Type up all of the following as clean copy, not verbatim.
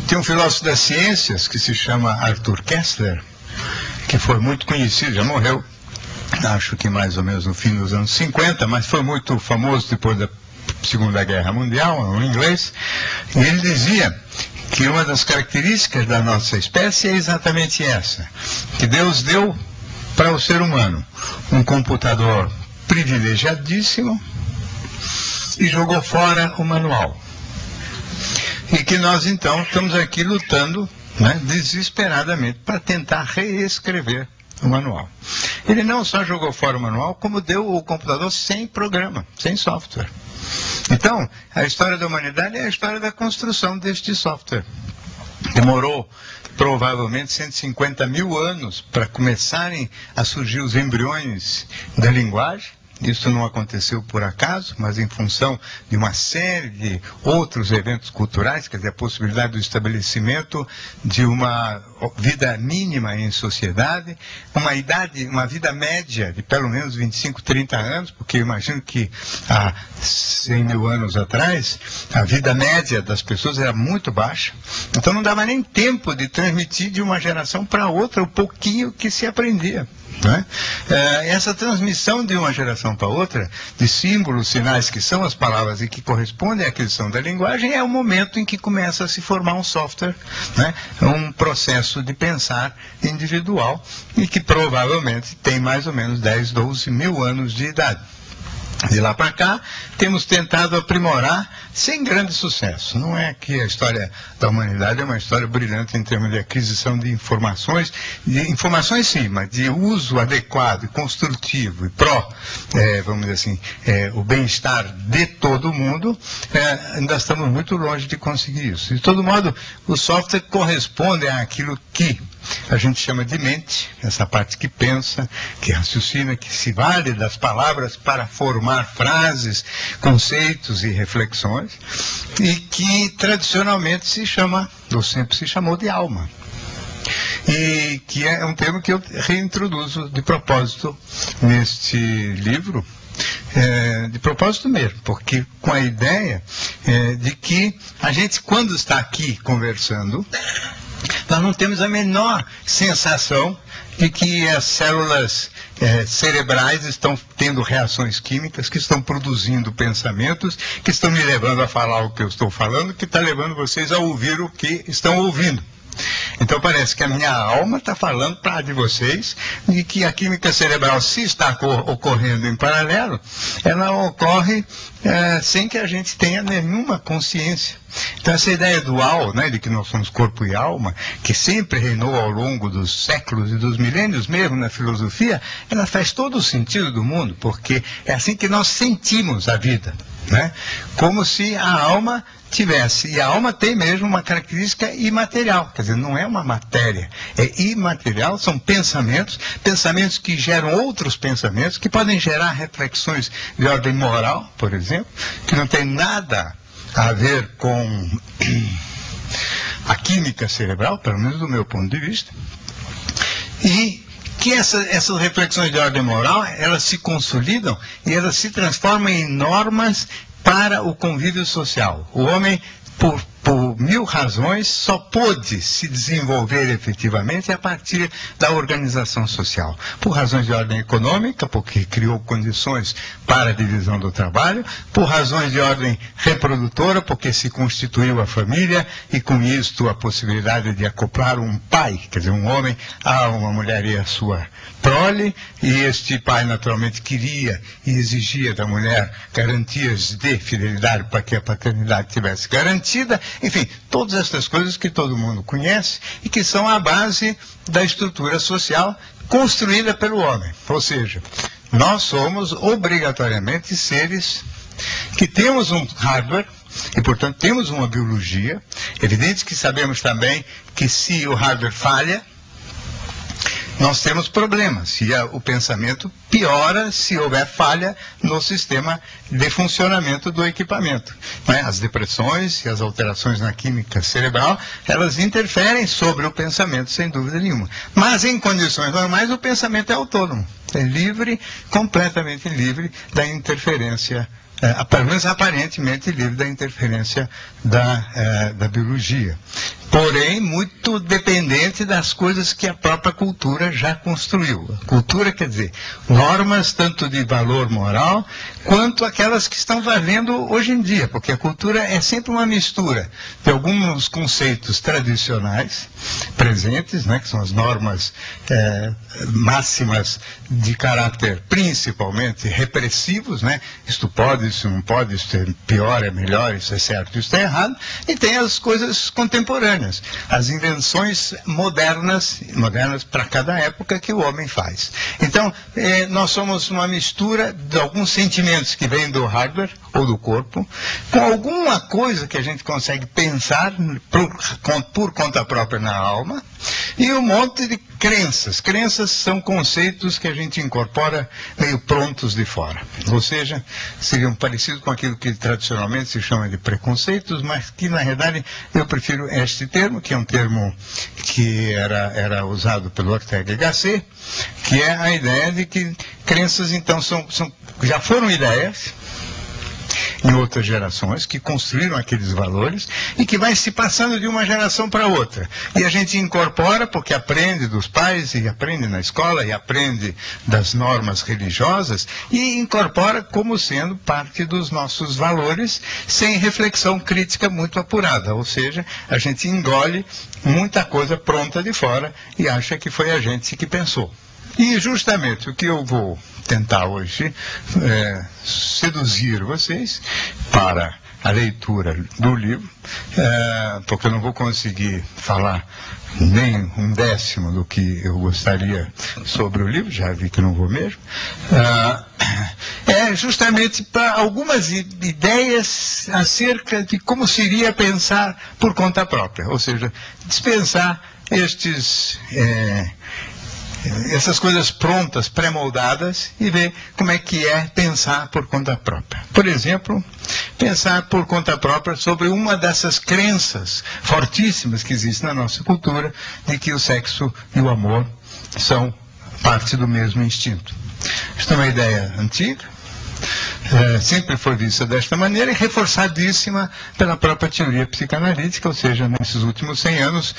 Tem um filósofo das ciências que se chama Arthur Koestler, que foi muito conhecido, já morreu, acho que mais ou menos no fim dos anos 50, mas foi muito famoso depois da Segunda Guerra Mundial, um inglês, e ele dizia que uma das características da nossa espécie é exatamente essa, que Deus deu para o ser humano um computador privilegiadíssimo e jogou fora o manual. E que nós, então, estamos aqui lutando, né, desesperadamente para tentar reescrever o manual. Ele não só jogou fora o manual, como deu o computador sem programa, sem software. Então, a história da humanidade é a história da construção deste software. Demorou provavelmente 150 mil anos para começarem a surgir os embriões da linguagem. Isso não aconteceu por acaso, mas em função de uma série de outros eventos culturais, quer dizer, a possibilidade do estabelecimento de uma vida mínima em sociedade, uma vida média de pelo menos 25, 30 anos, porque eu imagino que há 100 mil anos atrás, a vida média das pessoas era muito baixa, então não dava nem tempo de transmitir de uma geração para outra o pouquinho que se aprendia. Né? Essa transmissão de uma geração para outra, de símbolos, sinais que são as palavras e que correspondem à aquisição da linguagem, é o momento em que começa a se formar um software, né? Um processo de pensar individual e que provavelmente tem mais ou menos 10, 12 mil anos de idade. De lá para cá, temos tentado aprimorar sem grande sucesso. Não é que a história da humanidade é uma história brilhante em termos de aquisição de informações sim, mas de uso adequado, construtivo e vamos dizer assim, o bem-estar de todo mundo, ainda estamos muito longe de conseguir isso. De todo modo, o software corresponde àquilo que a gente chama de mente, essa parte que pensa, que raciocina, que se vale das palavras para formar frases, conceitos e reflexões, e que tradicionalmente se chama, ou sempre se chamou, de alma. E que é um termo que eu reintroduzo de propósito neste livro, de propósito mesmo, porque com a ideia de que a gente, quando está aqui conversando, nós não temos a menor sensação de que as células cerebrais estão tendo reações químicas, que estão produzindo pensamentos, que estão me levando a falar o que eu estou falando, que está levando vocês a ouvir o que estão ouvindo. Então parece que a minha alma está falando para de vocês de que a química cerebral, se está ocorrendo em paralelo, ela ocorre sem que a gente tenha nenhuma consciência. Então essa ideia dual, né, de que nós somos corpo e alma, que sempre reinou ao longo dos séculos e dos milênios mesmo na filosofia, ela faz todo o sentido do mundo, porque é assim que nós sentimos a vida, né? Como se a alma tivesse, e a alma tem mesmo uma característica imaterial, quer dizer, não é uma matéria, é imaterial, são pensamentos que geram outros pensamentos, que podem gerar reflexões de ordem moral, por exemplo, que não tem nada a ver com a química cerebral, pelo menos do meu ponto de vista, e que essas reflexões de ordem moral, elas se consolidam e elas se transformam em normas para o convívio social. O homem, por mil razões, só pôde se desenvolver efetivamente a partir da organização social. Por razões de ordem econômica, porque criou condições para a divisão do trabalho, por razões de ordem reprodutora, porque se constituiu a família e com isto a possibilidade de acoplar um pai, quer dizer, um homem a uma mulher e a sua prole, e este pai naturalmente queria e exigia da mulher garantias de fidelidade para que a paternidade tivesse garantida. Enfim, todas essas coisas que todo mundo conhece e que são a base da estrutura social construída pelo homem. Ou seja, nós somos obrigatoriamente seres que temos um hardware e, portanto, temos uma biologia. Evidente que sabemos também que se o hardware falha, nós temos problemas, e o pensamento piora se houver falha no sistema de funcionamento do equipamento. Né? As depressões e as alterações na química cerebral, elas interferem sobre o pensamento, sem dúvida nenhuma. Mas, em condições normais, o pensamento é autônomo, é livre, completamente livre da interferência, pelo menos aparentemente livre da interferência da biologia. porém muito dependente das coisas que a própria cultura já construiu. A cultura quer dizer normas tanto de valor moral quanto aquelas que estão valendo hoje em dia, porque a cultura é sempre uma mistura de alguns conceitos tradicionais presentes, né, que são as normas máximas de caráter principalmente repressivos, né, isto pode, isso não pode, isso é pior, é melhor, isso é certo, isso é errado, e tem as coisas contemporâneas, as invenções modernas para cada época que o homem faz. Então, nós somos uma mistura de alguns sentimentos que vêm do hardware ou do corpo, com alguma coisa que a gente consegue pensar por conta própria na alma, e um monte de crenças. Crenças são conceitos que a gente incorpora meio prontos de fora. Ou seja, seriam parecidos com aquilo que tradicionalmente se chama de preconceitos, mas que na realidade eu prefiro este termo, que é um termo que era usado pelo Ortega y Gasset, que é a ideia de que crenças então já foram ideias em outras gerações, que construíram aqueles valores e que vai se passando de uma geração para outra. E a gente incorpora porque aprende dos pais, e aprende na escola, e aprende das normas religiosas, e incorpora como sendo parte dos nossos valores, sem reflexão crítica muito apurada. Ou seja, a gente engole muita coisa pronta de fora e acha que foi a gente que pensou. E justamente o que eu vou tentar hoje seduzir vocês para a leitura do livro, porque eu não vou conseguir falar nem um décimo do que eu gostaria sobre o livro, já vi que não vou mesmo, é justamente para algumas ideias acerca de como seria pensar por conta própria, ou seja, dispensar essas coisas prontas, pré-moldadas, e ver como é que é pensar por conta própria. Por exemplo, pensar por conta própria sobre uma dessas crenças fortíssimas que existem na nossa cultura, de que o sexo e o amor são parte do mesmo instinto. Esta é uma ideia antiga, sempre foi vista desta maneira e reforçadíssima pela própria teoria psicanalítica, ou seja, nesses últimos 100 anos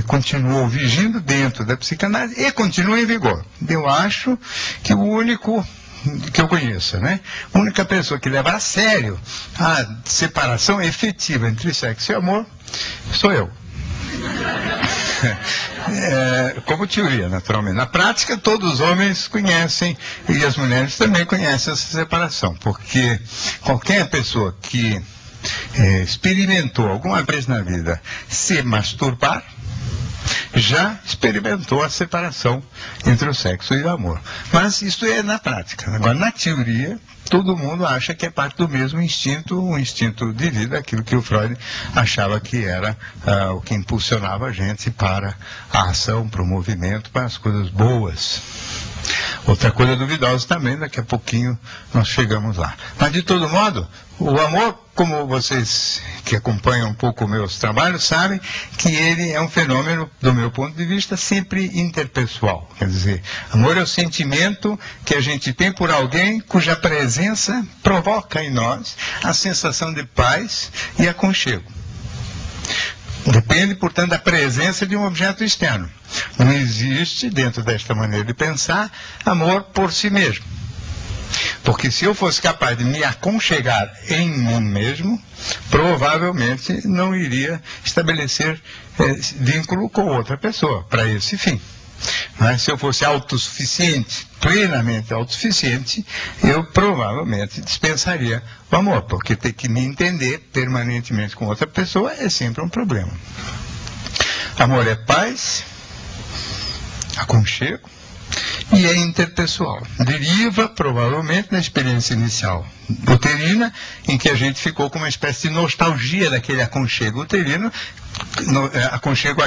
continuou vigindo dentro da psicanálise e continua em vigor. Eu acho que o único que eu conheço, né? A única pessoa que leva a sério a separação efetiva entre sexo e amor sou eu. Como teoria, naturalmente. Na prática, todos os homens conhecem, e as mulheres também conhecem essa separação, porque qualquer pessoa que experimentou alguma vez na vida se masturbar, já experimentou a separação entre o sexo e o amor. Mas isso é na prática. Agora, na teoria, todo mundo acha que é parte do mesmo instinto, um instinto de vida, aquilo que o Freud achava que era o que impulsionava a gente para a ação, para o movimento, para as coisas boas. Outra coisa duvidosa também, daqui a pouquinho nós chegamos lá. Mas, de todo modo, o amor, como vocês que acompanham um pouco meus trabalhos sabem, que ele é um fenômeno, do meu ponto de vista, sempre interpessoal. Quer dizer, amor é o sentimento que a gente tem por alguém cuja presença provoca em nós a sensação de paz e aconchego. Depende, portanto, da presença de um objeto externo. Não existe, dentro desta maneira de pensar, amor por si mesmo. Porque se eu fosse capaz de me aconchegar em mim mesmo, provavelmente não iria estabelecer vínculo com outra pessoa, para esse fim. Mas se eu fosse autossuficiente, plenamente autossuficiente, eu provavelmente dispensaria o amor, porque ter que me entender permanentemente com outra pessoa é sempre um problema. Amor é paz, aconchego e é interpessoal. Deriva provavelmente da experiência inicial uterina, em que a gente ficou com uma espécie de nostalgia daquele aconchego uterino, aconchego